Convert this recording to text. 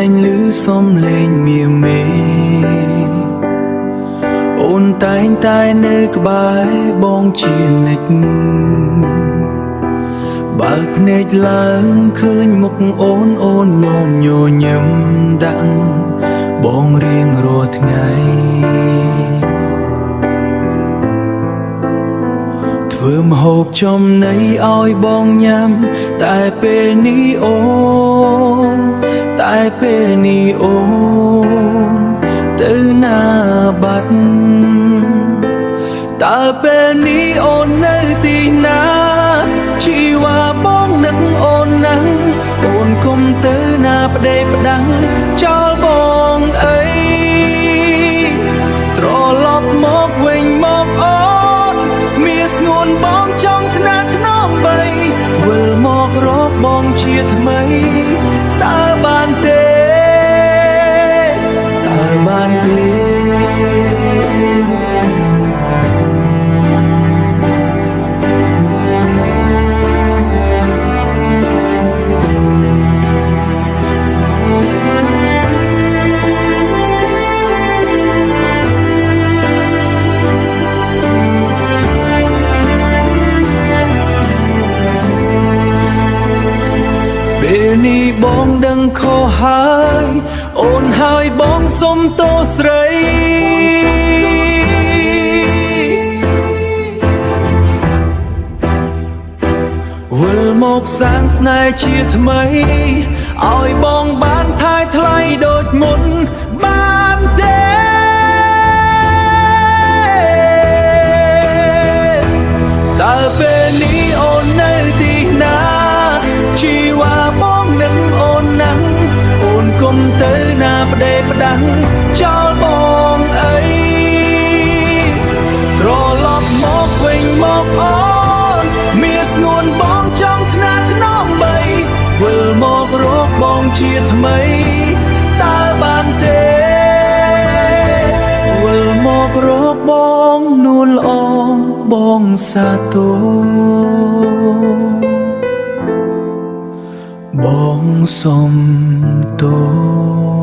ញឮសំឡេងមៀមេអូនតែងតែនៅក្បែរបងជានិច្ចបើកភ្នែកឡើងឃើញមុខអូនញោមញញឹមដាក់បងរៀងរាល់ថ្ងៃធ្វើម្ហូបចំណីឲ្យបងញ៉ាំតែពេលនេះអូនតែពេលនេះអូនទៅណាបាត់តើពេលនេះអូននៅទីណាជីវ៉ាបងនឹកអូនណាស់អូនគុំទៅណាប្តេផ្ដាំងចោលបងអីត្រឡប់មកវិញមកអូនមានស្ងួនបងចង់ថ្នាក់ថ្នមបីវិលមករកបងជាថ្មីតើបានទេតើបានទេពេលនេះបងដឹងខុសហើយអូនហើយបងសុំទោសស្រីវិលមកសាងស្នេហ៍ជាថ្មីឲ្យបងបានថាយថ្លៃដូចមុនបានទេតើពេលនេះអូននៅទីណាជីវ៉ាបងនឹកអូនណាស់អូនគុំទៅណាប្តេផ្ដាំងចោលបងអីត្រឡប់មកវិញមកអូនមានស្ងួនបងចង់ថ្នាក់ថ្នមបីវិលមករកបងជាថ្មីតើបានទេវិលមករកបងនួនល្អបងសាទរបងសុំទោស